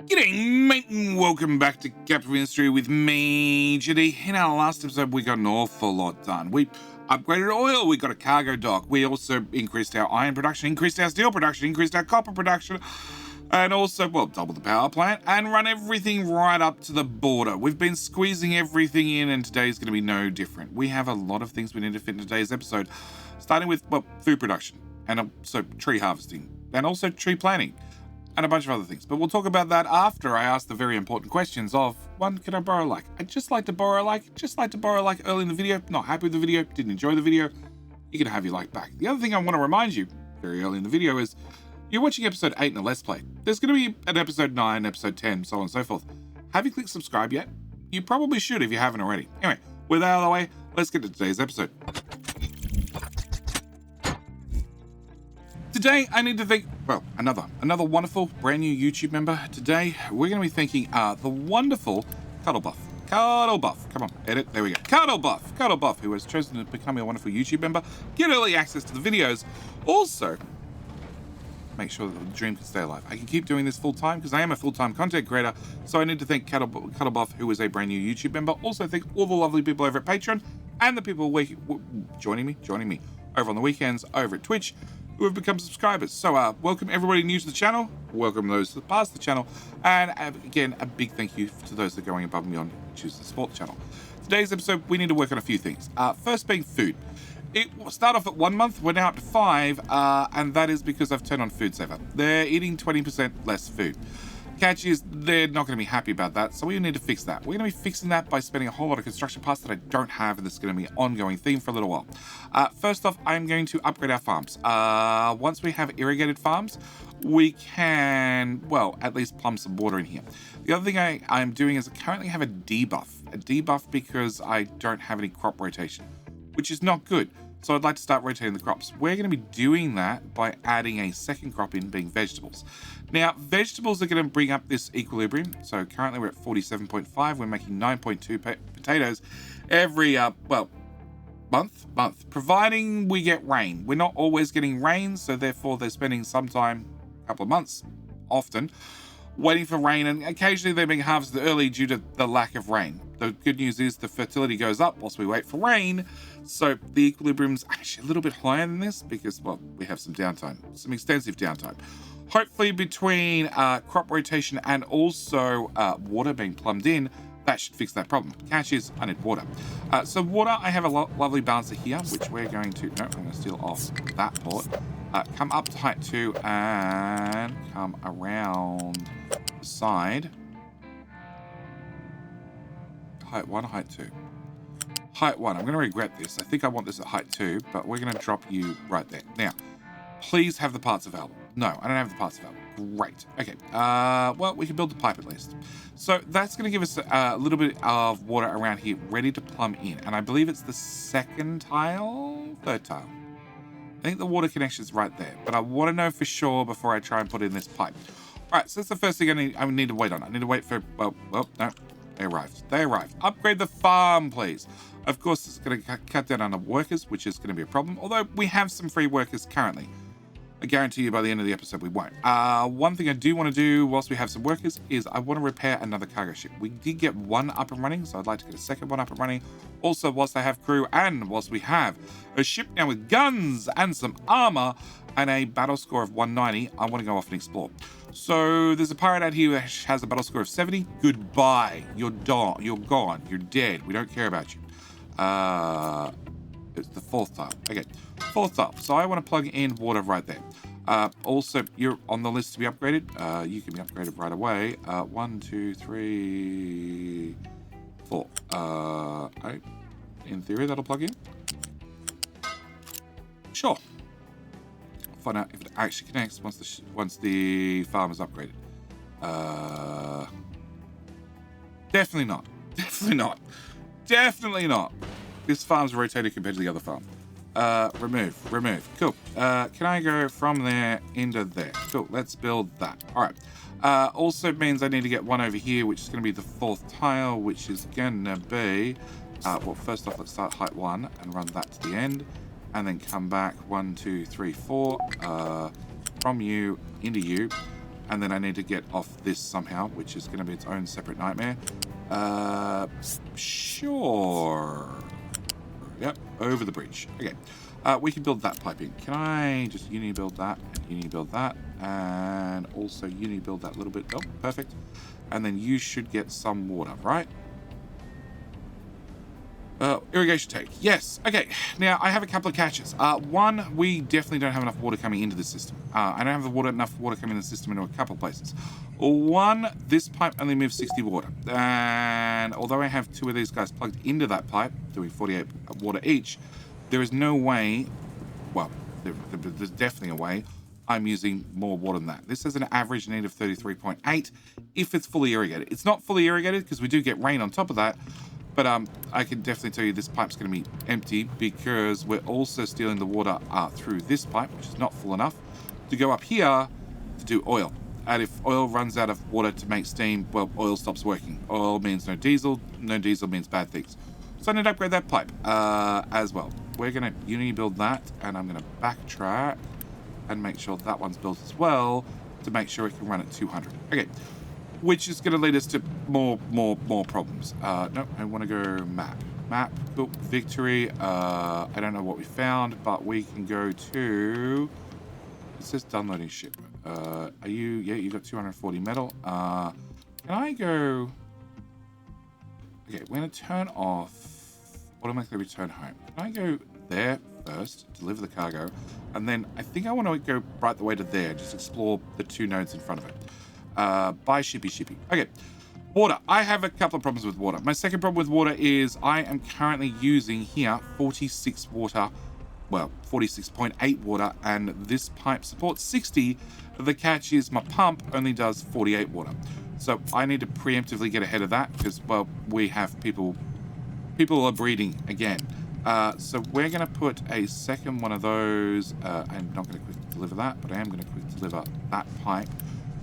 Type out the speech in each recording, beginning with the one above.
G'day, mate, and welcome back to Captain Ministry with me, Jitty. In our last episode, we got an awful lot done. We upgraded oil, we got a cargo dock, we also increased our iron production, increased our steel production, increased our copper production, and also, well, doubled the power plant, and run everything right up to the border. We've been squeezing everything in, and today's going to be no different. We have a lot of things we need to fit in today's episode, starting with, well, food production, and also tree harvesting, and also tree planting, and a bunch of other things. But we'll talk about that after I ask the very important questions of, one, can I borrow a like? I'd just like to borrow a like, early in the video, not happy with the video, didn't enjoy the video, you can have your like back. The other thing I want to remind you, very early in the video, is you're watching episode 8 in a Let's Play. There's going to be an episode 9, episode 10, so on and so forth. Have you clicked subscribe yet? You probably should if you haven't already. Anyway, with that out of the way, let's get to today's episode. Today, I need to thank, well, another wonderful brand new YouTube member. Today, we're going to be thanking the wonderful Cuddlebuff. Cuddlebuff, come on, edit, there we go. Cuddlebuff, who has chosen to become a wonderful YouTube member, get early access to the videos. Also, make sure that the dream can stay alive. I can keep doing this full time because I am a full-time content creator. So I need to thank Cuddlebuff, who is a brand new YouTube member. Also thank all the lovely people over at Patreon and the people joining me over on the weekends over at Twitch, who have become subscribers. So welcome everybody new to the channel, welcome those that pass the channel, and again, a big thank you to those that are going above and beyond to choose the support channel. Today's episode, we need to work on a few things. First being food. It will start off at 1 month, we're now up to 5, and that is because I've turned on Food Saver. They're eating 20% less food. Catch is, they're not going to be happy about that, so we need to fix that. We're going to be fixing that by spending a whole lot of construction parts that I don't have, and this is going to be an ongoing theme for a little while. First off, I'm going to upgrade our farms. Once we have irrigated farms, we can, well, at least plumb some water in here. The other thing I'm doing is I currently have a debuff because I don't have any crop rotation, which is not good. So I'd like to start rotating the crops. We're going to be doing that by adding a second crop in, being vegetables. Now, vegetables are going to bring up this equilibrium. So currently we're at 47.5. We're making 9.2 potatoes every, month, providing we get rain. We're not always getting rain, so therefore they're spending some time, a couple of months, often, waiting for rain, and occasionally they're being harvested early due to the lack of rain. The good news is the fertility goes up whilst we wait for rain, so the equilibrium's actually a little bit higher than this because, well, we have some downtime, some extensive downtime. Hopefully between crop rotation and also water being plumbed in, that should fix that problem. Catch is, I need water. So water, I have a lovely balancer here, which we're going to, no, I'm going to steal off that port. Come up to height 2 and come around the side. Height 1, height 2. Height 1, I'm going to regret this. I think I want this at height 2, but we're going to drop you right there. Now, please have the parts available. No, I don't have the parts available. Great. Okay, well, we can build the pipe at least. So that's going to give us a little bit of water around here ready to plumb in. And I believe it's the third tile. I think the water connection is right there, but I want to know for sure before I try and put in this pipe. All right, so that's the first thing I need to wait on. I need to wait for, well, no, they arrived. Upgrade the farm, please. Of course, it's going to cut down on the workers, which is going to be a problem, although we have some free workers currently. I guarantee you by the end of the episode we won't. One thing I do want to do whilst we have some workers is I want to repair another cargo ship. We did get one up and running, so I'd like to get a second one up and running. Also, whilst I have crew and whilst we have a ship now with guns and some armor and a battle score of 190, I want to go off and explore. So there's a pirate out here who has a battle score of 70. Goodbye. You're gone. You're dead. We don't care about you. It's the 4th tile. Okay, 4th tile. So I want to plug in water right there. Also, you're on the list to be upgraded. You can be upgraded right away. 1, 2, 3, 4. Okay. In theory, that'll plug in. Sure. Find out if it actually connects once the farm is upgraded. Definitely not. Definitely not. This farm's rotated compared to the other farm. Remove. Cool. Can I go from there into there? Cool. Let's build that. All right. Also means I need to get one over here, which is going to be the 4th tile, which is going to be... well, first off, let's start height 1 and run that to the end. And then come back 1, 2, 3, 4. From you into you. And then I need to get off this somehow, which is going to be its own separate nightmare. Sure. Yep, over the breach. Okay. We can build that piping. Can I just uni build that and uni build that and also uni build that little bit? Oh, perfect. And then you should get some water, right? Irrigation tank. Yes. Okay. Now I have a couple of catches. One, we definitely don't have enough water coming into the system. I don't have enough water coming in the system into a couple of places. One, this pipe only moves 60 water, and although I have 2 of these guys plugged into that pipe, doing 48 water each, there is no way. Well, there's definitely a way I'm using more water than that. This has an average need of 33.8 if it's fully irrigated. It's not fully irrigated because we do get rain on top of that. But I can definitely tell you this pipe's going to be empty because we're also stealing the water through this pipe, which is not full enough, to go up here to do oil. And if oil runs out of water to make steam, well, oil stops working. Oil means no diesel. No diesel means bad things. So I need to upgrade that pipe as well. We're going to uni build that, and I'm going to backtrack and make sure that one's built as well to make sure it can run at 200. Okay. Which is going to lead us to more problems. No, I want to go map, cool, victory. I don't know what we found, but we can go to, it says downloading ship. Are you, yeah, you got 240 metal. Can I go, okay, we're going to turn off automatically return home. Can I go there first, deliver the cargo, and then I think I want to go right the way to there, just explore the 2 nodes in front of it. Buy shippy. Okay, water. I have a couple of problems with water. My second problem with water is I am currently using here 46 water, well, 46.8 water, and this pipe supports 60. The catch is my pump only does 48 water. So I need to preemptively get ahead of that because, well, we have people are breeding again. So we're going to put a second one of those. I'm not going to quick deliver that, but I am going to quick deliver that pipe,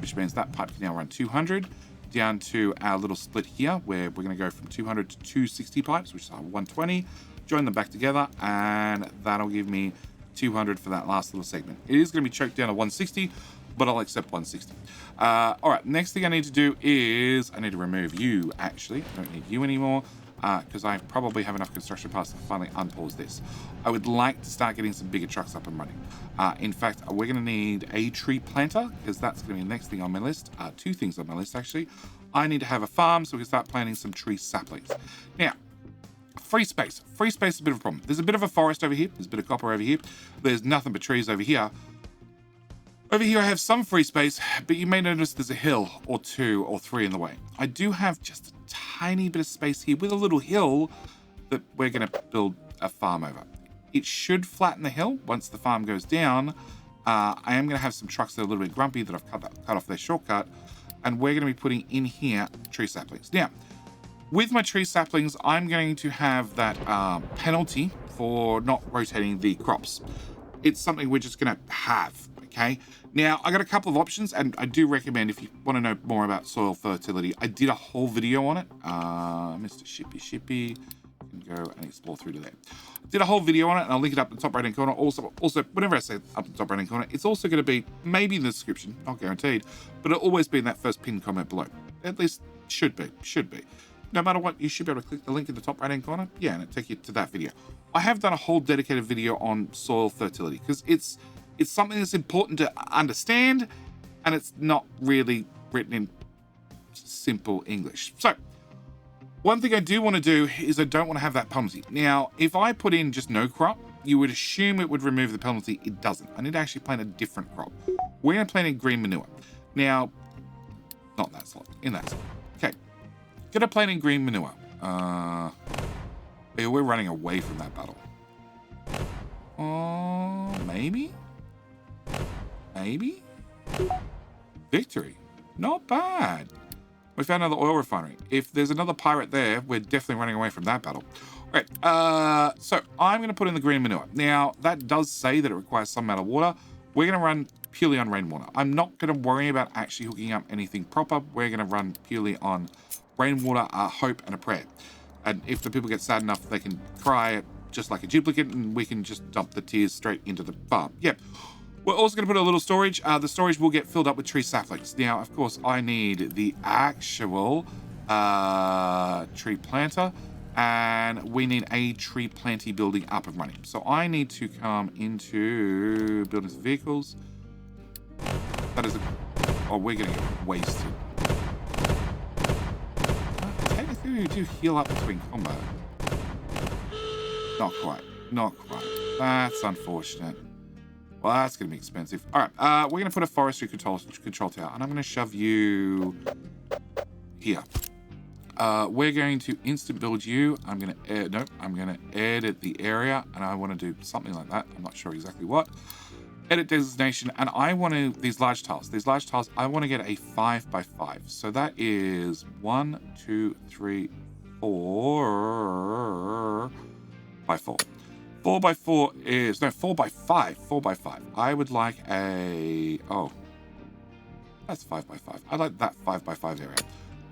which means that pipe can now run 200 down to our little split here where we're going to go from 200 to 260 pipes, which are 120, join them back together, and that'll give me 200 for that last little segment. It is going to be choked down to 160, but I'll accept 160. All right, next thing I need to do is I need to remove you, actually. I don't need you anymore because I probably have enough construction parts to finally unpause this. I would like to start getting some bigger trucks up and running. In fact, we're going to need a tree planter because that's going to be the next thing on my list. 2 things on my list, actually. I need to have a farm so we can start planting some tree saplings. Now, free space. Free space is a bit of a problem. There's a bit of a forest over here. There's a bit of copper over here. There's nothing but trees over here. Over here I have some free space, but you may notice there's a hill or 2 or 3 in the way. I do have just a tiny bit of space here with a little hill that we're going to build a farm over. It should flatten the hill once the farm goes down. I am going to have some trucks that are a little bit grumpy that I've cut off their shortcut, and we're going to be putting in here tree saplings. Now, with my tree saplings, I'm going to have that penalty for not rotating the crops. It's something we're just going to have. Okay, now I got a couple of options, and I do recommend if you want to know more about soil fertility, I did a whole video on it. Mr. Shippy can go and explore through to there. I did a whole video on it, and I'll link it up in the top right hand corner. Also, whenever I say up in the top right hand corner, it's also going to be maybe in the description, not guaranteed, but it'll always be in that first pinned comment below. At least should be. No matter what, you should be able to click the link in the top right hand corner. Yeah, and it'll take you to that video. I have done a whole dedicated video on soil fertility because it's something that's important to understand, and it's not really written in simple English. So, one thing I do want to do is I don't want to have that penalty. Now, if I put in just no crop, you would assume it would remove the penalty. It doesn't. I need to actually plant a different crop. We're going to plant in green manure. Now, not in that slot, in that slot. Okay, going to plant in green manure. Yeah, we're running away from that battle. Maybe? Victory. Not bad. We found another oil refinery. If there's another pirate there, we're definitely running away from that battle. All right, so I'm going to put in the green manure. Now, that does say that it requires some amount of water. We're going to run purely on rainwater. I'm not going to worry about actually hooking up anything proper. We're going to run purely on rainwater, a hope, and a prayer. And if the people get sad enough, they can cry just like a duplicate, and we can just dump the tears straight into the farm. Yep. We're also going to put a little storage. The storage will get filled up with tree saplings. Now, of course, I need the actual tree planter, and we need a tree planting building up and running. So I need to come into buildings and vehicles. That is oh, we're going to get wasted. Technically, we do heal up between combat. Not quite. Not quite. That's unfortunate. Well, that's going to be expensive. All right, we're going to put a forestry control tower, and I'm going to shove you here. We're going to instant build you. I'm going to I'm going to edit the area, and I want to do something like that. I'm not sure exactly what. Edit designation, and I want to these large tiles. These large tiles, I want to get a 5x5. So that is 1, 2, 3, 4 by 4. 4x4 is, no, 4x5. 4x5. I would like a, oh, that's 5x5. I like that 5x5 area.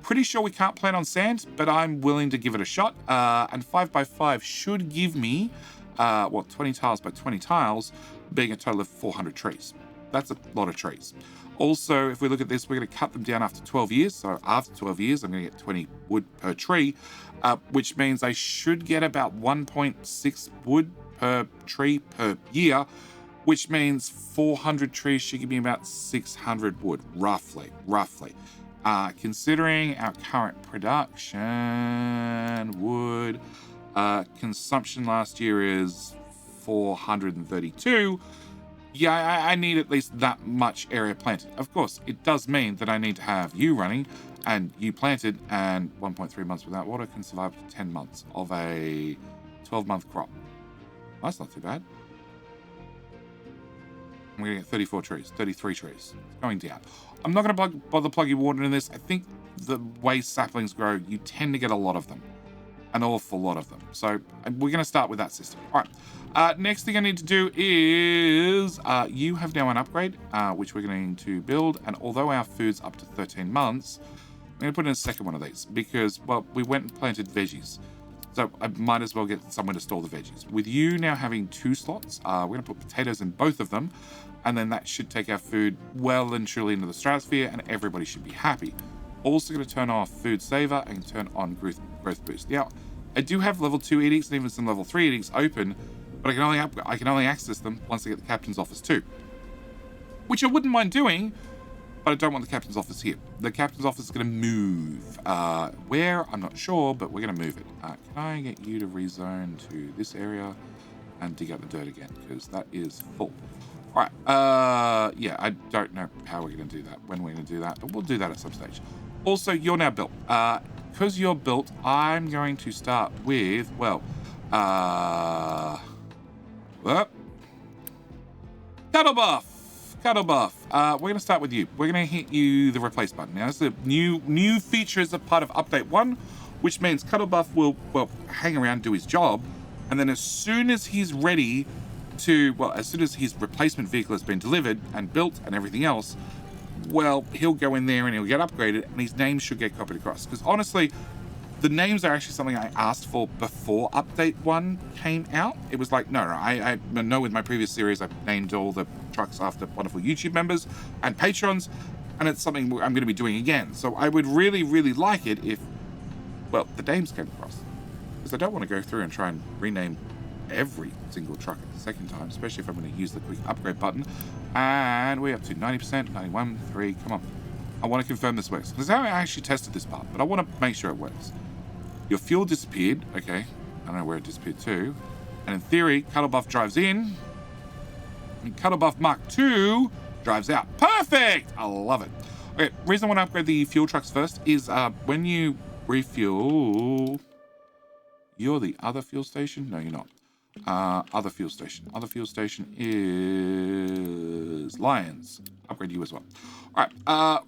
Pretty sure we can't plant on sand, but I'm willing to give it a shot. And 5x5 should give me, 20 tiles by 20 tiles, being a total of 400 trees. That's a lot of trees. Also, if we look at this, we're going to cut them down after 12 years. So after 12 years, I'm going to get 20 wood per tree, which means I should get about 1.6 wood per tree per year, which means 400 trees should give me about 600 wood, roughly. Considering our current production, wood consumption last year is 432. Yeah, I need at least that much area planted. Of course, it does mean that I need to have you running and you planted, and 1.3 months without water can survive 10 months of a 12-month crop. That's not too bad. I'm going to get 34 trees, 33 trees. It's going down. I'm not going to bother plugging water in this. I think the way saplings grow, you tend to get a lot of them. An awful lot of them. So we're going to start with that system. All right. Next thing I need to do is you have now an upgrade, which we're going to build. And although our food's up to 13 months, I'm going to put in a second one of these because, well, we went and planted veggies. So I might as well get somewhere to store the veggies. With you now having 2 slots, we're going to put potatoes in both of them. And then that should take our food well and truly into the stratosphere, and everybody should be happy. Also going to turn off food saver and turn on growth boost. Now, I do have level 2 edicts and even some level 3 edicts open, but I can only access them once I get the captain's office too, which I wouldn't mind doing, but I don't want the captain's office here. The captain's office is going to move. Where? I'm not sure, but we're going to move it. Can I get you to rezone to this area and dig up the dirt again, because that is full. All right. Yeah, I don't know how we're going to do that, when we're going to do that, but we'll do that at some stage. Also, you're now built. Because you're built, I'm going to start with, well, Cuddle Buff. We're going to start with you. We're going to hit you the replace button. Now, this is a new feature as a part of update 1, which means Cuddle Buff will, well, hang around, do his job, and then as soon as he's ready to, well, as soon as his replacement vehicle has been delivered and built and everything else, well, he'll go in there and he'll get upgraded, and his name should get copied across. Because honestly, the names are actually something I asked for before Update 1 came out. It was like, no, I know with my previous series, I've named all the trucks after wonderful YouTube members and patrons, and it's something I'm going to be doing again. So I would really, really like it if, well, the names came across. Because I don't want to go through and try and rename every single truck at the second time, especially if I'm going to use the quick upgrade button. And we're up to 90%, 91, 3, come on. I want to confirm this works. This is how I actually tested this part, but I want to make sure it works. Your fuel disappeared, okay. I don't know where it disappeared to. And in theory, Cuddle Buff drives in, and Cuddle Buff Mark II drives out. Perfect! I love it. Okay, reason I want to upgrade the fuel trucks first is when you refuel, you're the other fuel station? No, you're not. Other fuel station. Other fuel station is Lions. Upgrade you as well. All right.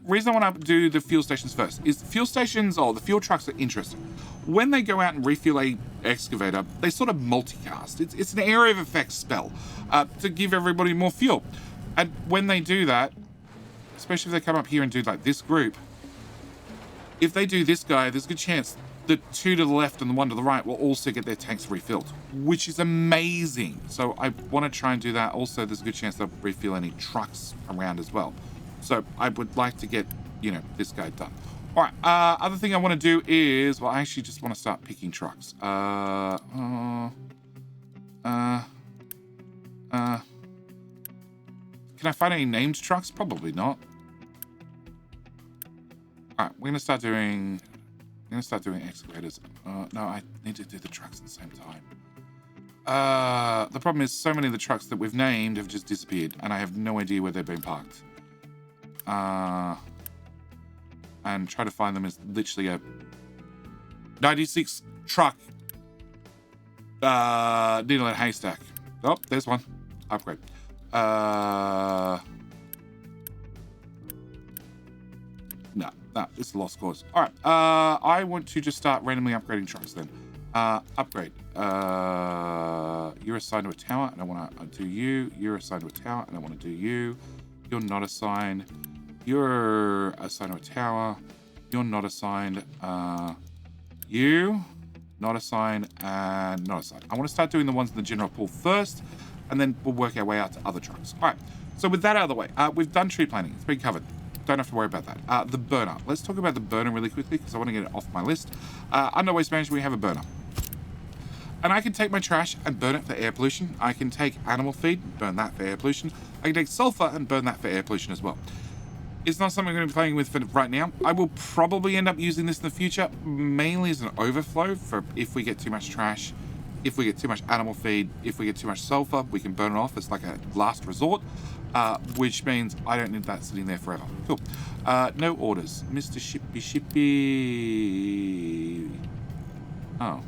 Reason I want to do the fuel stations first is fuel stations, or the fuel trucks, are interesting. When they go out and refuel a excavator, they sort of multicast. It's an area of effect spell to give everybody more fuel. And when they do that, especially if they come up here and do like this group, if they do this guy, there's a good chance the 2 to the left and the 1 to the right will also get their tanks refilled, which is amazing. So I want to try and do that. Also, there's a good chance they'll refill any trucks around as well. So I would like to get, you know, this guy done. All right, other thing I want to do is, well, I actually just want to start picking trucks. Can I find any named trucks? Probably not. All right, we're gonna start doing excavators. No, I need to do the trucks at the same time. The problem is so many of the trucks that we've named have just disappeared, and I have no idea where they've been parked. And try to find them is literally a 96 truck needle in a haystack. Oh, there's one. Upgrade. No, it's a lost cause. All right. I want to just start randomly upgrading trucks then. Upgrade. You're assigned to a tower, and I want to do you. You're assigned to a tower, and I want to do you. You're not assigned. You're assigned to a tower. You're not assigned. You, not assigned, and not assigned. I want to start doing the ones in the general pool first, and then we'll work our way out to other trucks. All right. So with that out of the way, we've done tree planting. It's been covered. Don't have to worry about that. The burner. Let's talk about the burner really quickly because I want to get it off my list. Under waste management, we have a burner. And I can take my trash and burn it for air pollution. I can take animal feed and burn that for air pollution. I can take sulfur and burn that for air pollution as well. It's not something I'm going to be playing with for right now. I will probably end up using this in the future, mainly as an overflow for if we get too much trash, if we get too much animal feed, if we get too much sulfur, we can burn it off as like a last resort. Which means I don't need that sitting there forever. Cool. No orders. Mr. Shippy. Oh.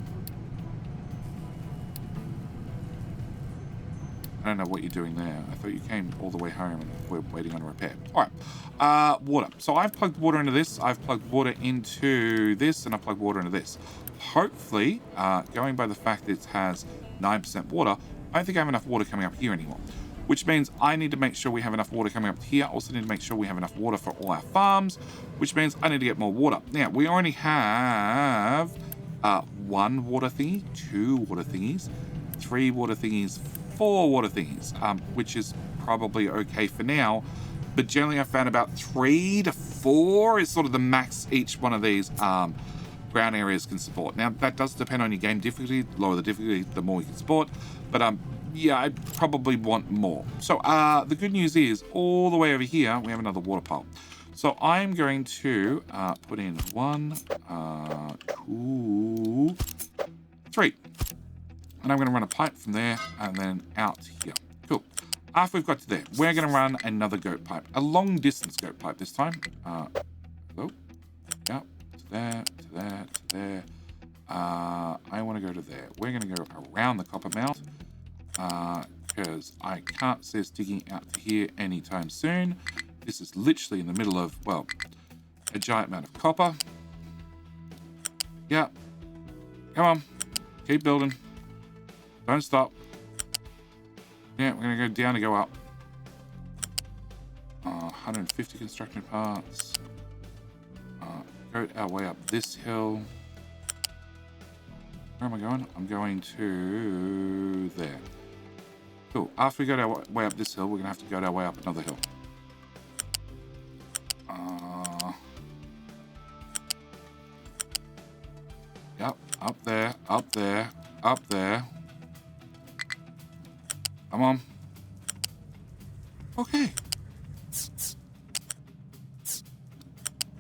I don't know what you're doing there. I thought you came all the way home and we're waiting on a repair. All right. Water. So I've plugged water into this. I've plugged water into this, and I've plugged water into this. Hopefully, going by the fact that it has 9% water, I don't think I have enough water coming up here anymore. Which means I need to make sure we have enough water coming up here. Also need to make sure we have enough water for all our farms, which means I need to get more water. Now, we already have 1 water thingy, 2 water thingies, 3 water thingies, 4 water thingies, which is probably okay for now. But generally, I found about 3 to 4 is sort of the max each one of these ground areas can support. Now, that does depend on your game difficulty. The lower the difficulty, the more you can support. But yeah, I probably want more. So the good news is all the way over here, we have another water pile. So I'm going to put in 1, 2, 3. And I'm going to run a pipe from there and then out here. Cool. After we've got to there, we're going to run another goat pipe. A long distance goat pipe this time. Oh, yeah, to there, to there, to there. I want to go to there. We're going to go around the copper mount. Because I can't see us digging out to here anytime soon. This is literally in the middle of, well, a giant amount of copper. Yeah. Come on. Keep building. Don't stop. Yeah, we're going to go down to go up. 150 construction parts. Go our way up this hill. Where am I going? I'm going to there. Cool. After we go our way up this hill, we're going to have to go our way up another hill. Yep. Up there, up there, up there. Come on. Okay.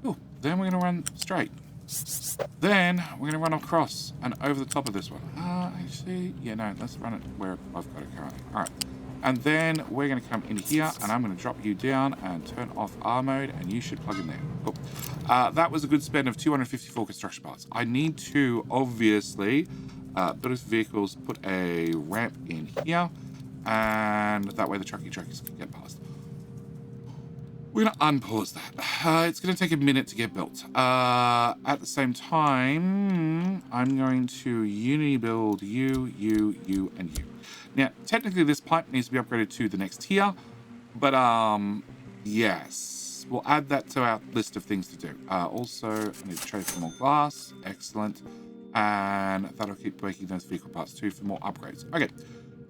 Cool. Then we're going to run straight. Then we're going to run across and over the top of this one. Actually, yeah, no, let's run it where I've got it currently. All right. And then we're going to come in here and I'm going to drop you down and turn off R mode and you should plug in there. Cool. That was a good spend of 254 construction parts. I need to obviously build vehicles, put a ramp in here, and that way the truckies can get past. We're going to unpause that. It's going to take a minute to get built. At the same time, I'm going to uni build you, and you. Now, technically, this pipe needs to be upgraded to the next tier, but yes. Yes, we'll add that to our list of things to do. Also, I need to trade for more glass. Excellent. And that'll keep making those vehicle parts too for more upgrades. Okay.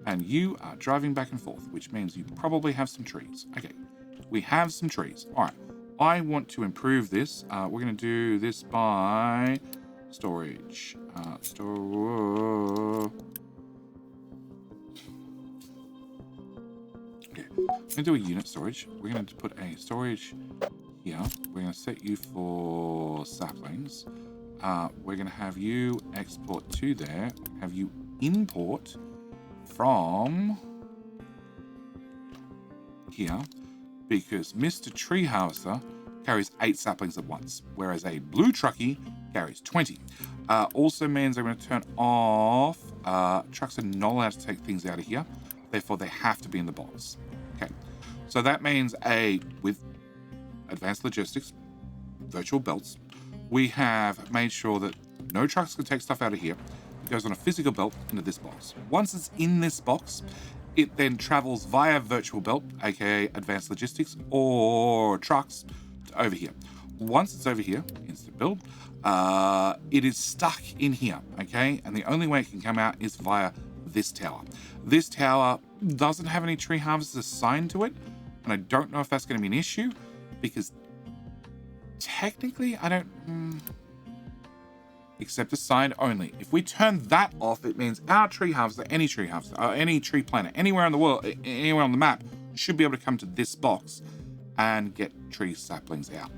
And you are driving back and forth, which means you probably have some trees. Okay. We have some trees. All right. I want to improve this. We're going to do this by storage. Okay. I'm going to do a unit storage. We're going to put a storage here. We're going to set you for saplings. We're going to have you export to there. Have you import from here, because Mr. Tree Harvester carries 8 saplings at once, whereas a blue truckie carries 20. Also means I'm going to turn off trucks are not allowed to take things out of here, therefore they have to be in the box. Okay, so that means with advanced logistics virtual belts, we have made sure that no trucks can take stuff out of here. It goes on a physical belt into this box. Once it's in this box, it then travels via virtual belt, aka advanced logistics, or trucks to over here. Once it's over here, instant build, it is stuck in here, okay? And the only way it can come out is via this tower. This tower doesn't have any tree harvesters assigned to it, and I don't know if that's going to be an issue, because technically I don't... Except assigned only. If we turn that off, it means our tree harvester, any tree harvester, any tree planter, anywhere in the world, anywhere on the map, should be able to come to this box and get tree saplings out.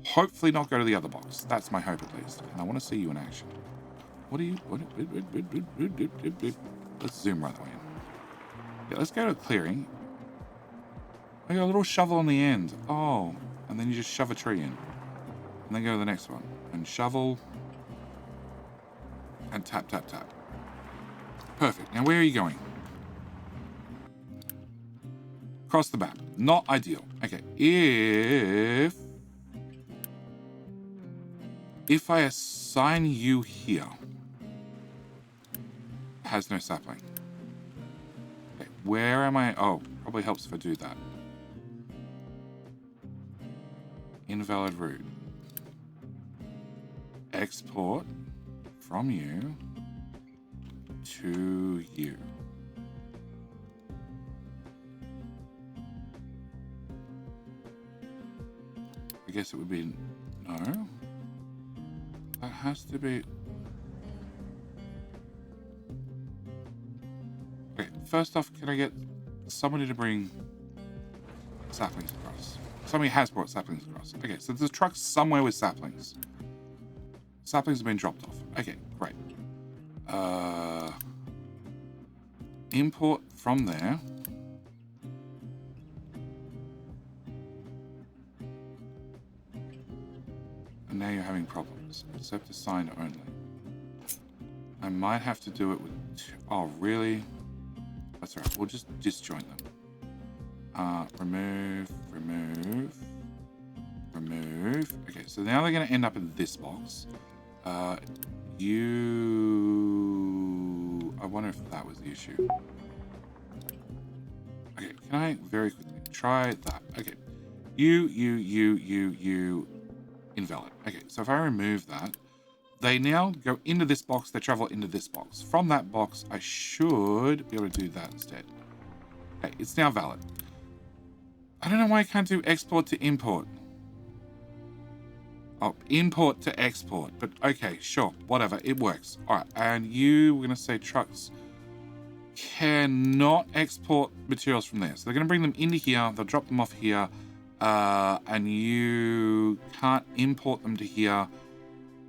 Hopefully not go to the other box. That's my hope, at least. And I want to see you in action. What are you... Let's zoom right away in. Yeah, let's go to clearing. I got a little shovel on the end. Oh, and then you just shove a tree in. And then go to the next one. And shovel... and tap, tap, tap. Perfect. Now, where are you going? Across the map. Not ideal. Okay. If I assign you here, it has no sapling. Okay. Where am I? Oh, probably helps if I do that. Invalid route. Export from you to you. I guess it would be no. That has to be. Okay, first off, can I get somebody to bring saplings across? Somebody has brought saplings across. Okay, so there's a truck somewhere with saplings. Saplings have been dropped off. Okay, great. Import from there. And now you're having problems. Accept assigned only. I might have to do it with... oh, really? That's all right. We'll just disjoint them. Remove. Okay, so now they're going to end up in this box. I wonder if that was the issue. Okay, can I very quickly try that? Okay, you, invalid. Okay, so if I remove that, they now go into this box, they travel into this box. From that box, I should be able to do that instead. Okay, it's now valid. I don't know why I can't do export to import. Oh, import to export, but okay, sure, whatever, it works. All right, and we're gonna say trucks cannot export materials from there. So they're gonna bring them into here, they'll drop them off here, and you can't import them to here,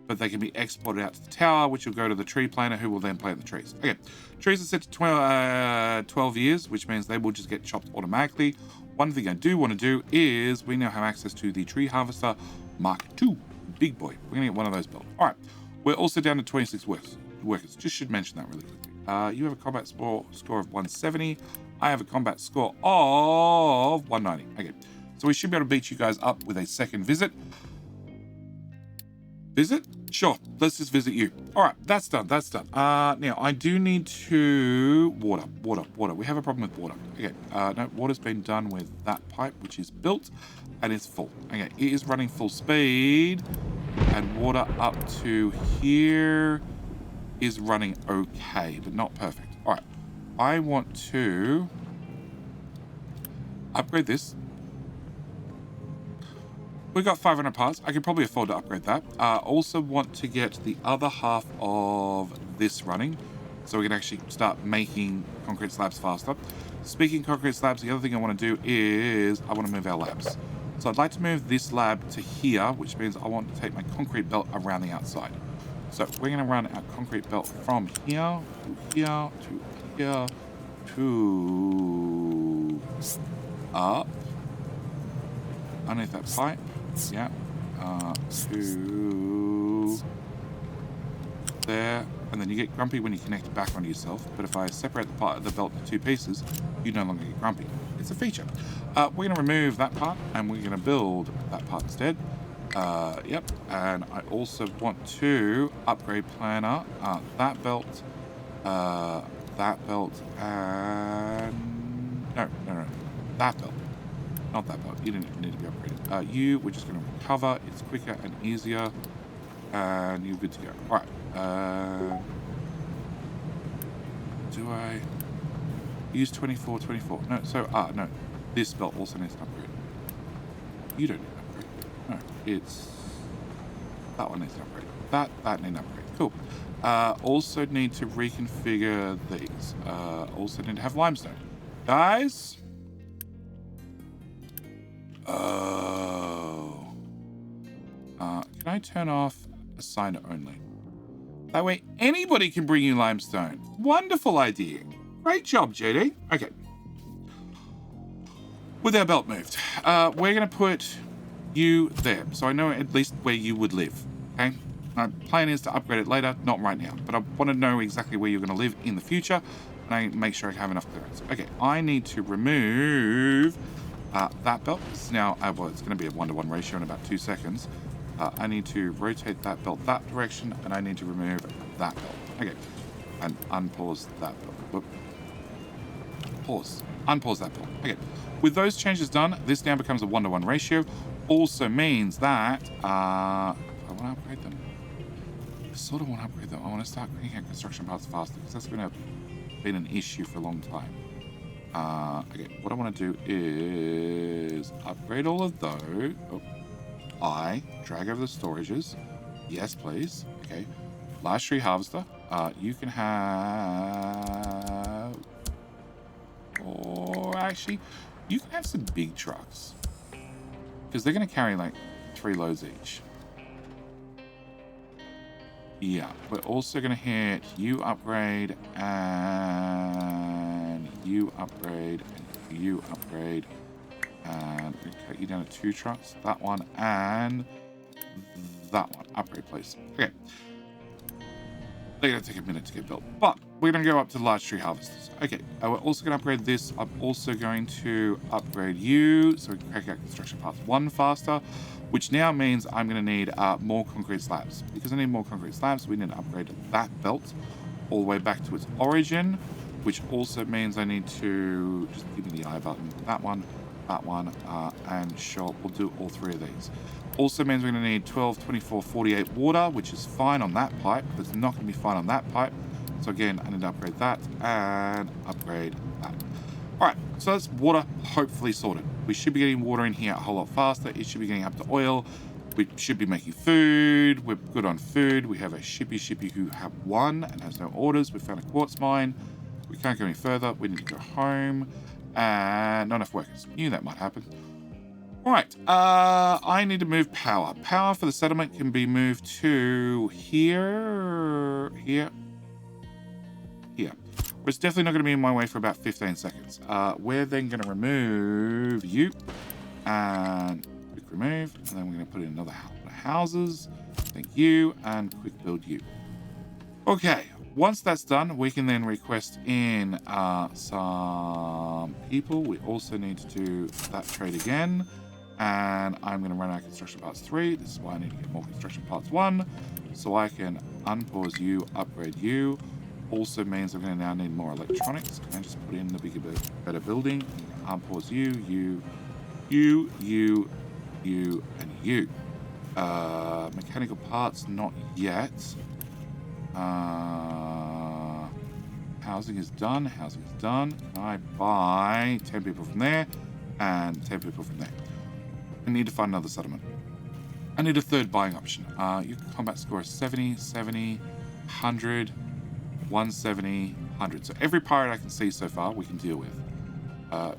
but they can be exported out to the tower, which will go to the tree planter, who will then plant the trees. Okay, trees are set to 12 years, which means they will just get chopped automatically. One thing I do want to do is we now have access to the Tree Harvester Mark II. Big boy. We're going to get one of those built. All right. We're also down to 26 workers. Just should mention that really quickly. You have a combat score of 170. I have a combat score of 190. Okay. So we should be able to beat you guys up with a second visit. Visit? Sure, let's just visit you. All right, that's done. Now, I do need to... Water. We have a problem with water. Okay, no, water's been done with that pipe, which is built, and it's full. Okay, it is running full speed, and water up to here is running okay, but not perfect. All right, I want to upgrade this. We've got 500 parts. I can probably afford to upgrade that. Also want to get the other half of this running so we can actually start making concrete slabs faster. Speaking of concrete slabs, the other thing I want to do is I want to move our labs. So I'd like to move this lab to here, which means I want to take my concrete belt around the outside. So we're going to run our concrete belt from here to here to here to up underneath that pipe. Yeah, to there, and then you get grumpy when you connect it back onto yourself. But if I separate the belt into two pieces, you no longer get grumpy. It's a feature. We're going to remove that part, and we're going to build that part instead. Yep, and I also want to upgrade planner, that belt, and that belt. Not that belt. You didn't need to be upgraded. We're just going to recover. It's quicker and easier. And you're good to go. All right. Do I use 24? No. So, no. This belt also needs an upgrade. You don't need an upgrade. No, it's... That one needs an upgrade. That needs an upgrade. Cool. Also need to reconfigure these. Also need to have limestone. Guys... Oh. Can I turn off assigner only? That way anybody can bring you limestone. Wonderful idea. Great job, JD. Okay. With our belt moved, we're going to put you there. So I know at least where you would live. Okay. My plan is to upgrade it later, not right now. But I want to know exactly where you're going to live in the future. And I make sure I have enough clearance. Okay. I need to remove... that belt is now, well, it's going to be a 1-to-1 ratio in about 2 seconds. I need to rotate that belt that direction, and I need to remove that belt. Okay, and unpause that belt. Whoop. Pause. Unpause that belt. Okay, with those changes done, this now becomes a 1-to-1 ratio. Also means that, I want to upgrade them. I sort of want to upgrade them. I want to start cranking out construction parts faster, because that's been an issue for a long time. Okay, what I want to do is upgrade all of those. Oh, I drag over the storages. Yes, please. Okay. Large tree harvester. You can have... Or actually, you can have some big trucks. Because they're going to carry like 3 loads each. Yeah, we're also going to hit you upgrade and you upgrade and you upgrade, and we cut you down to 2 trucks. That one and that one. Upgrade, please. Okay. They're going to take a minute to get built, but we're going to go up to large tree harvesters. Okay, we're also going to upgrade this. I'm also going to upgrade you so we can crack out construction parts 1 faster, which now means I'm going to need more concrete slabs. Because I need more concrete slabs, we need to upgrade that belt all the way back to its origin, which also means I need to just give me the I button. That one, and sure, we'll do all 3 of these. Also means we're going to need 12, 24, 48 water, which is fine on that pipe, but it's not going to be fine on that pipe. So again, I need to upgrade that and upgrade that. All right, so that's water hopefully sorted. We should be getting water in here a whole lot faster. It should be getting up to oil. We should be making food. We're good on food. We have a shippy who have 1 and has no orders. We found a quartz mine. We can't go any further. We need to go home. And not enough workers. Knew that might happen. All right, I need to move power. Power for the settlement can be moved to here. But it's definitely not going to be in my way for about 15 seconds. We're then going to remove you and quick remove, and then we're going to put in another houses. Thank you, and quick build you. Okay, once that's done, we can then request in some people. We also need to do that trade again. And I'm going to run out construction parts 3. This is why I need to get more construction parts 1. so I can unpause you, upgrade you. Also means I'm going to now need more electronics. Can I just put in the bigger, better building? Unpause you, you, and you. Mechanical parts, not yet. Housing is done. Housing is done. Can I buy 10 people from there and 10 people from there? I need to find another settlement. I need a third buying option. Your combat score is 70, 70, 100, 170, 100. So every pirate I can see so far, we can deal with.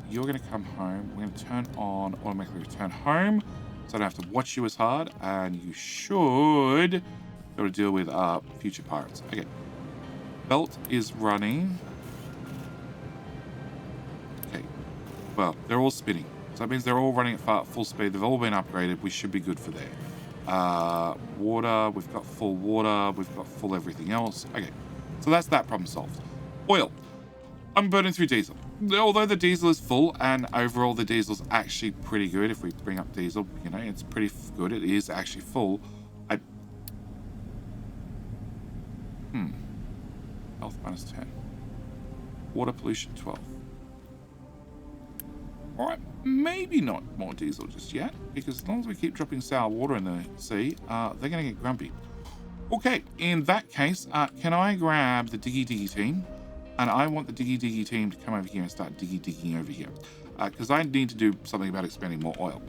You're going to come home. We're going to turn on automatically return home, so I don't have to watch you as hard, and you should be able to deal with future pirates. Okay. Belt is running. Okay. Well, they're all spinning. So that means they're all running at full speed. They've all been upgraded. We should be good for there. Water. We've got full water. We've got full everything else. Okay. So that's that problem solved. Oil. I'm burning through diesel. Although the diesel is full, and overall the diesel's actually pretty good. If we bring up diesel, you know, it's pretty good. It is actually full. Health minus 10. Water pollution 12. Alright, maybe not more diesel just yet, because as long as we keep dropping sour water in the sea, they're going to get grumpy. Okay, in that case, can I grab the Diggy team? And I want the Diggy team to come over here and start digging over here. Because I need to do something about expanding more oil.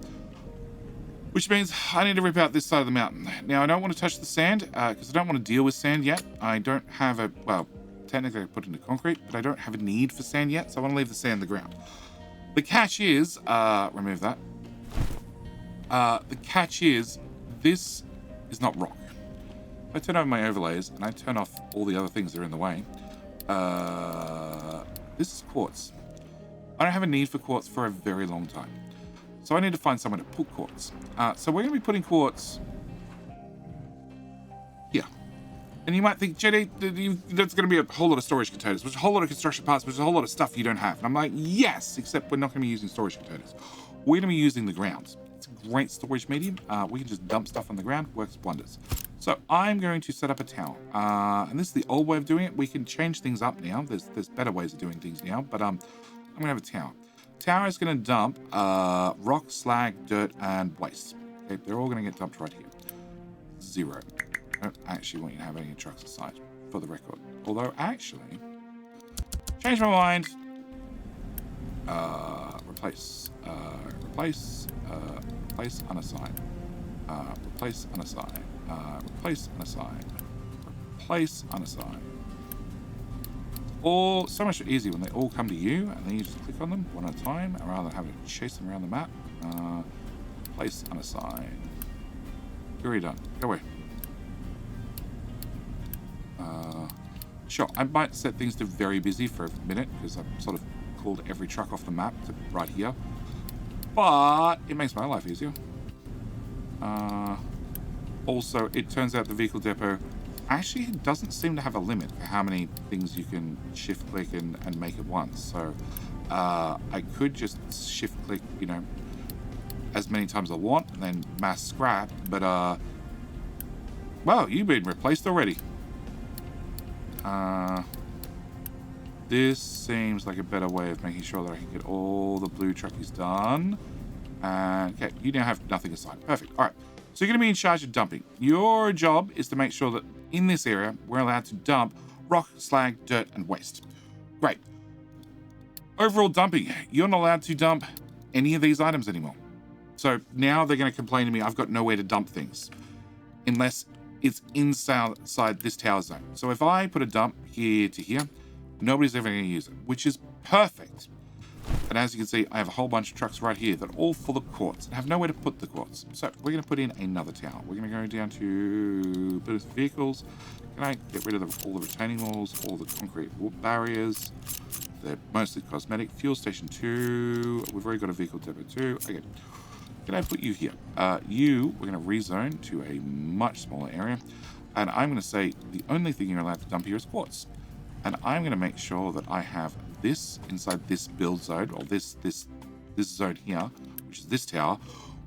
Which means I need to rip out this side of the mountain. Now, I don't want to touch the sand, because I don't want to deal with sand yet. I don't have a, well, technically I put it into concrete, but I don't have a need for sand yet, so I want to leave the sand in the ground. The catch is, remove that. The catch is, this is not rock. If I turn over my overlays, and I turn off all the other things that are in the way, this is quartz. I don't have a need for quartz for a very long time. So I need to find somewhere to put quartz. So we're going to be putting quartz here. And you might think, JD, that's going to be a whole lot of storage containers, which is a whole lot of construction parts, which is a whole lot of stuff you don't have. And I'm like, yes, except we're not going to be using storage containers. We're going to be using the ground. It's a great storage medium. We can just dump stuff on the ground. Works wonders. So I'm going to set up a tower. And this is the old way of doing it. We can change things up now. There's better ways of doing things now. But I'm going to have a tower. Tower is going to dump rock, slag, dirt, and waste. Okay, they're all going to get dumped right here. 0. I don't actually want you to have any trucks aside, for the record. Although, actually, change my mind. Replace unassigned. Replace unassigned. Replace unassigned. Replace unassigned. All so much easier when they all come to you, and then you just click on them one at a time, rather than having to chase them around the map. Place unassigned. You're already done. Go away. Sure, I might set things to very busy for a minute, because I've sort of called every truck off the map to right here. But it makes my life easier. Also, it turns out the vehicle depot actually doesn't seem to have a limit for how many things you can shift click and make at once. So I could just shift click, you know, as many times as I want, and then mass scrap. But well, you've been replaced already. This seems like a better way of making sure that I can get all the blue truckies done. And okay, you now have nothing assigned. Perfect. All right. So you're going to be in charge of dumping. Your job is to make sure that in this area, we're allowed to dump rock, slag, dirt, and waste. Great. Overall dumping, you're not allowed to dump any of these items anymore. So now they're going to complain to me, I've got nowhere to dump things. Unless it's inside this tower zone. So if I put a dump here to here, nobody's ever going to use it, which is perfect. And as you can see, I have a whole bunch of trucks right here that are all full of quartz and have nowhere to put the quartz. So we're going to put in another tower. We're going to go down to build vehicles. Can I get rid of all the retaining walls, all the concrete wood barriers? They're mostly cosmetic. Fuel station 2. We've already got a vehicle depot 2. Okay. Can I put you here? We're going to rezone to a much smaller area. And I'm going to say the only thing you're allowed to dump here is quartz. And I'm going to make sure that I have this inside this build zone, or this zone here, which is this tower,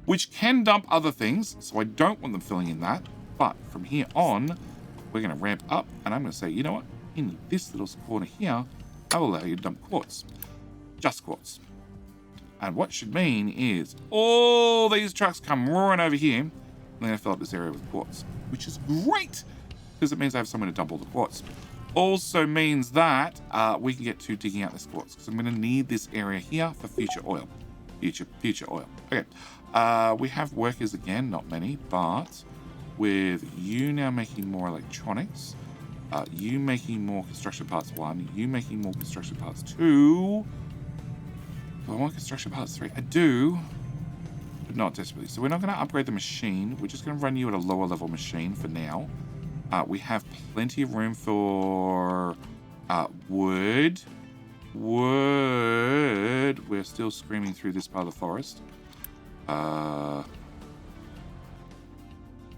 which can dump other things. So I don't want them filling in that. But from here on, we're going to ramp up, and I'm going to say, you know what? In this little corner here, I will allow you to dump quartz. Just quartz. And what should mean is all these trucks come roaring over here, and they're going to fill up this area with quartz, which is great, because it means I have somewhere to dump all the quartz. Also means that we can get to digging out this quartz, because I'm going to need this area here for future oil. Future oil. Okay. We have workers again, not many, but with you now making more electronics, you making more construction parts 1, you making more construction parts 2. Do I want construction parts 3? I do, but not desperately. So we're not going to upgrade the machine. We're just going to run you at a lower level machine for now. We have plenty of room for wood. Wood. We're still screaming through this part of the forest. I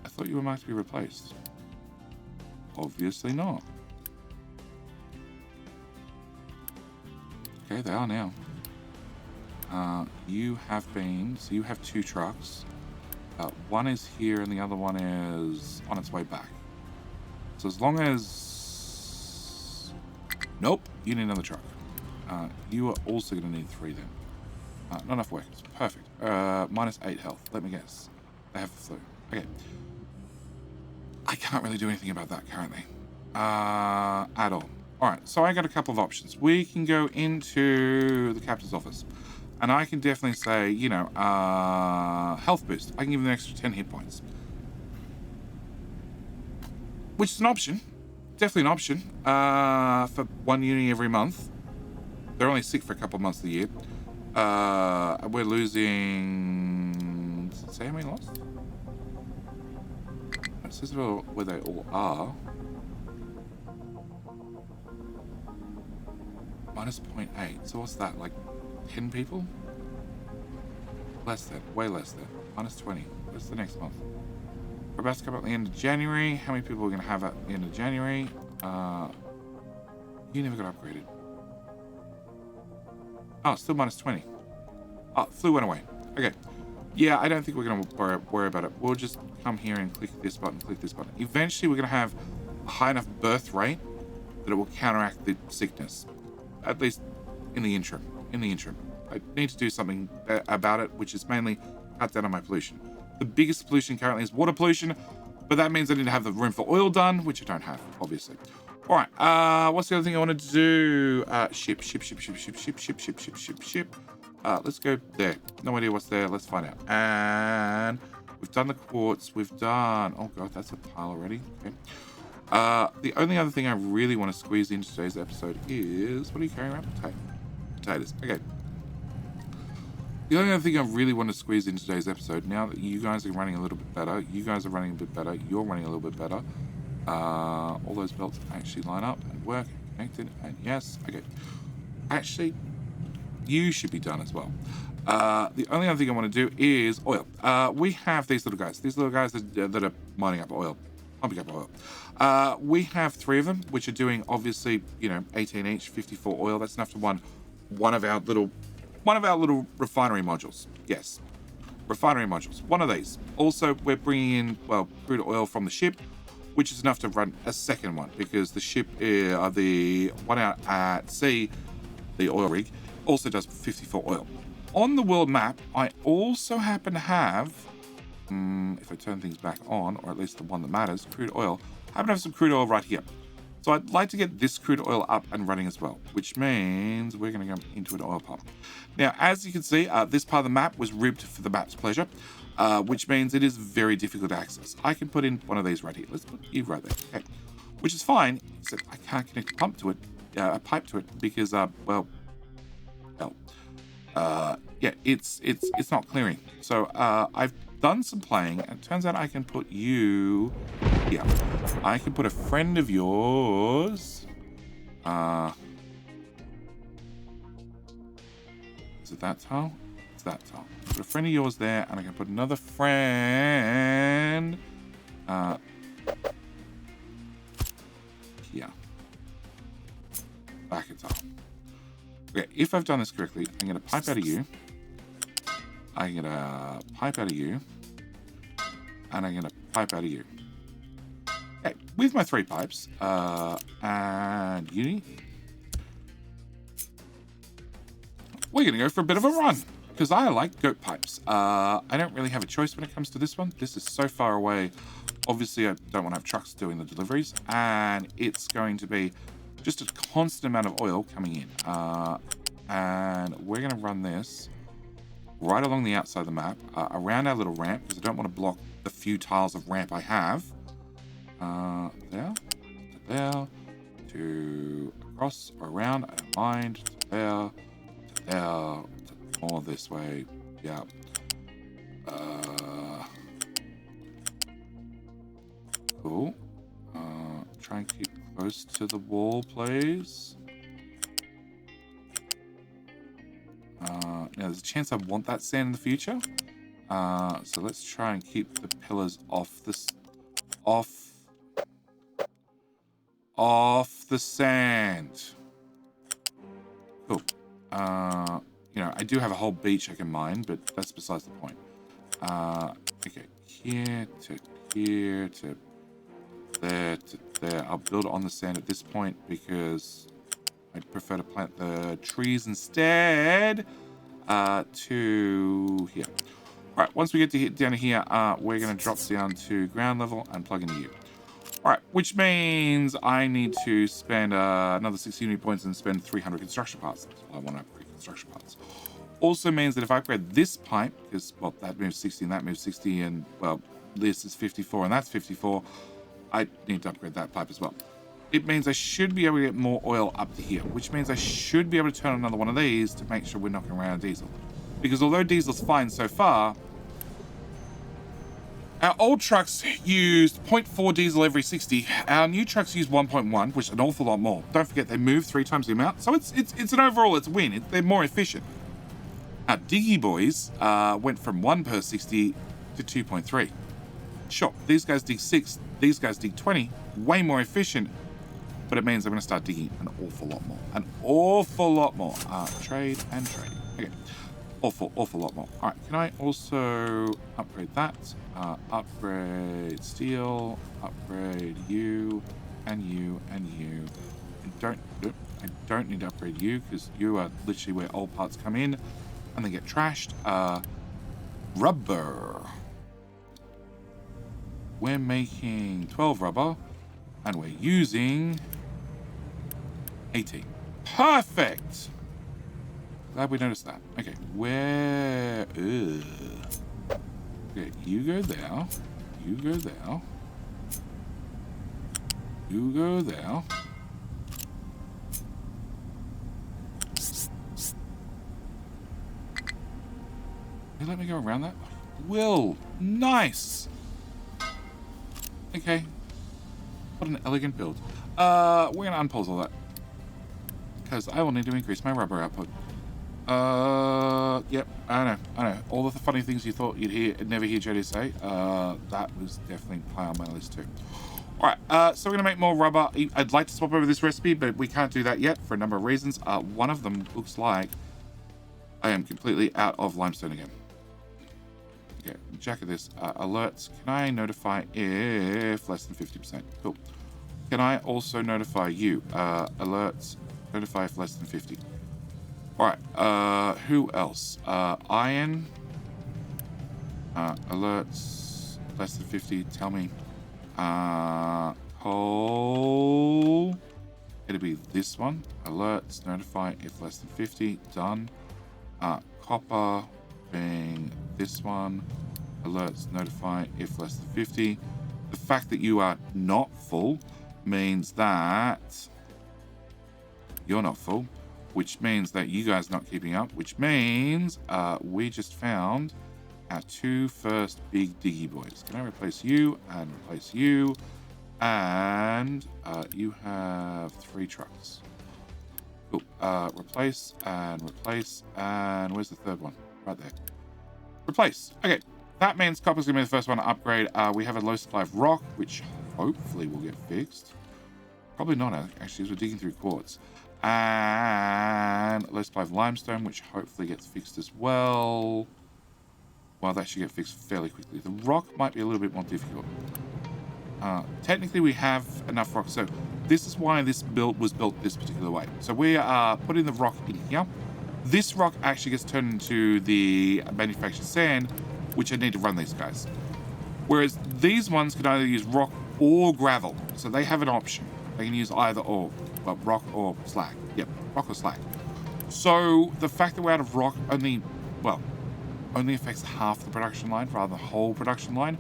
thought you were marked to be replaced. Obviously not. Okay, they are now. You have been, so you have 2 trucks. One is here and the other one is on its way back. So as long as... Nope, you need another truck. You are also going to need 3 then. Not enough workers. Perfect. Minus 8 health. Let me guess. They have the flu. Okay. I can't really do anything about that currently. At all. Alright, so I got a couple of options. We can go into the captain's office. And I can definitely say, you know, health boost. I can give them an extra 10 hit points. Which is an option. Definitely an option. For 1 unit every month. They're only sick for a couple of months of the year. We're losing... Does it say how many lost? It says where they all are. Minus 0.8. So what's that? Like 10 people? Less than. Way less than. Minus 20. What's the next month? We're about to come up at the end of January. How many people are we going to have at the end of January? You never got upgraded. Oh, still minus 20. Oh, flu went away. Okay. Yeah, I don't think we're going to worry about it. We'll just come here and click this button, click this button. Eventually, we're going to have a high enough birth rate that it will counteract the sickness. At least in the interim. I need to do something about it, which is mainly cut down on my pollution. The biggest pollution currently is water pollution, but that means I need to have the room for oil done, which I don't have, obviously. All right, what's the other thing I wanted to do? Ship. Let's go there. No idea what's there. Let's find out. And we've done the quartz. We've done... Oh, God, that's a pile already. Okay. The only other thing I really want to squeeze into today's episode is... What are you carrying around? Potatoes. Okay. The only other thing I really want to squeeze into today's episode, now that you guys are running a little bit better, you're running a little bit better, all those belts actually line up and work, connected, and yes, okay. Actually, you should be done as well. The only other thing I want to do is oil. We have these little guys that are mining up oil, pumping up oil. We have 3 of them, which are doing, obviously, you know, 18 each, 54 oil. That's enough to run one of our little refinery modules. Yes, refinery modules. One of these. Also, we're bringing in, well, crude oil from the ship, which is enough to run a second one, because the ship, the one out at sea, the oil rig, also does 54 oil. On the world map, I also happen to have, if I turn things back on, or at least the one that matters, crude oil, I happen to have some crude oil right here. So I'd like to get this crude oil up and running as well, which means we're going to go into an oil pump. Now, as you can see, this part of the map was ribbed for the map's pleasure, which means it is very difficult to access. I can put in one of these right here. Let's put you right there. Okay. Which is fine, except I can't connect a pipe to it because, yeah, it's not clearing. So I've done some playing, and it turns out I can put you here. I can put a friend of yours. Is it that tile? It's that tile. Put a friend of yours there, and I can put another friend here. Back a tile. Okay, if I've done this correctly, I'm going to pipe out of you. I'm going to pipe out of you. And I'm going to pipe out of you. with my 3 pipes and uni, we're going to go for a bit of a run because I like goat pipes. I don't really have a choice when it comes to this one. This is so far away. Obviously, I don't want to have trucks doing the deliveries, and it's going to be just a constant amount of oil coming in. And we're going to run this right along the outside of the map, around our little ramp, because I don't want to block the few tiles of ramp I have. There, to there, to across or around, I don't mind, to there, to there, to more this way, yeah. Cool. Try and keep close to the wall, please. Now, there's a chance I want that sand in the future. So let's try and keep the pillars off this, off the sand. Cool. You know, I do have a whole beach I can mine, but that's besides the point. Okay, here to here to there to there. I'll build on the sand at this point because I'd prefer to plant the trees instead. To here. All right, once we get to down to here, we're going to drop down to ground level and plug into you. All right, which means I need to spend another 60 unit points and spend 300 construction parts. That's why I want to upgrade construction parts. Also means that if I upgrade this pipe, because, well, that moves 60 and that moves 60, and, well, this is 54 and that's 54, I need to upgrade that pipe as well. It means I should be able to get more oil up to here, which means I should be able to turn on another one of these to make sure we're knocking around diesel. Because although diesel's fine so far, our old trucks used 0.4 diesel every 60. Our new trucks use 1.1, which is an awful lot more. Don't forget, they move 3 times the amount. So it's an overall, it's a win. They're more efficient. Our Diggy boys went from 1 per 60 to 2.3. Sure, these guys dig 6, these guys dig 20. Way more efficient. But it means I'm going to start digging an awful lot more. An awful lot more. Trade and trade. Okay. Awful lot more. All right. Can I also upgrade that? Upgrade steel. Upgrade you. And you. And you. I don't need to upgrade you because you are literally where old parts come in and they get trashed. Rubber. We're making 12 rubber. And we're using 18. Perfect! Glad we noticed that. Okay, where... Okay, you go there. You go there. You go there. You let me go around that? Will! Nice! Okay. What an elegant build. We're going to unpause all that. Because I will need to increase my rubber output. Yep, I know. All of the funny things you thought you'd never hear JD say, that was definitely high on my list too. Alright, so we're going to make more rubber. I'd like to swap over this recipe, but we can't do that yet for a number of reasons. One of them looks like I am completely out of limestone again. Okay, check this. Alerts. Can I notify if less than 50%? Cool. Can I also notify you? Alerts. Notify if less than 50. Alright, who else? Iron. Alerts. Less than 50. Tell me. Coal. It'll be this one. Alerts. Notify if less than 50. Done. Copper. Being this one. Alerts. Notify if less than 50. The fact that you are not full means that you're not full, which means that you guys are not keeping up, which means we just found our 2 first big diggy boys. Can I replace you and replace you? And you have 3 trucks. Cool. Replace and replace. And where's the third one? Right there. Replace. Okay. That means copper's going to be the first one to upgrade. We have a low supply of rock, which hopefully will get fixed. Probably not, actually, as we're digging through quartz. And low supply of limestone, which hopefully gets fixed as well. Well, that should get fixed fairly quickly. The rock might be a little bit more difficult. Technically, we have enough rock. So this is why this build was built this particular way. So we are putting the rock in here. This rock actually gets turned into the manufactured sand, which I need to run these guys. Whereas these ones can either use rock or gravel. So they have an option. They can use either or, well, rock or slag. Yep, rock or slag. So the fact that we're out of rock only affects half the production line rather than the whole production line.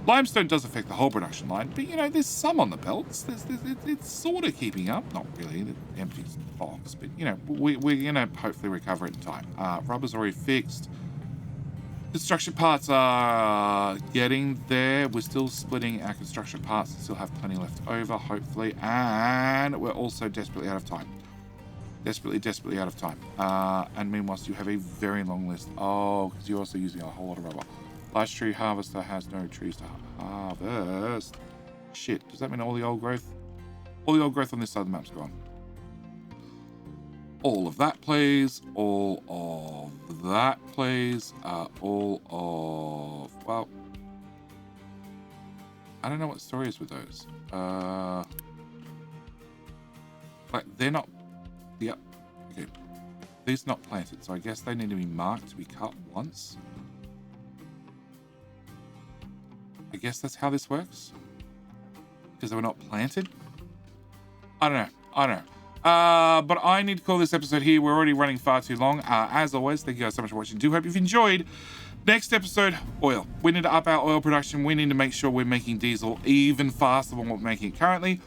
Limestone does affect the whole production line, but you know, there's some on the belts. It's sort of keeping up. Not really, the empty box, but you know, we're gonna hopefully recover it in time. Rubber's already fixed. Construction parts are getting there. We're still splitting our construction parts and still have plenty left over, hopefully. And we're also desperately out of time. Desperately out of time. And meanwhile, you have a very long list. Oh, because you're also using a whole lot of rubber. Large tree harvester has no trees to harvest. Shit, does that mean all the old growth on this side of the map's gone? All of that, please. All of that, please. All of... Well... I don't know what the story is with those. Like, they're not... Yep. Okay. These are not planted, so I guess they need to be marked to be cut once. I guess that's how this works. Because they were not planted. I don't know. But I need to call this episode here. We're already running far too long. As always, thank you guys so much for watching. Do hope you've enjoyed. Next episode, oil. We need to up our oil production. We need to make sure we're making diesel even faster than what we're making it currently.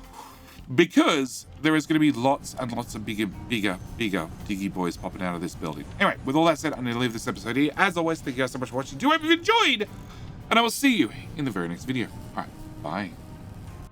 Because there is going to be lots and lots of bigger diggy boys popping out of this building. Anyway, with all that said, I'm going to leave this episode here. As always, thank you guys so much for watching. Do hope you've enjoyed. And I will see you in the very next video. All right, bye.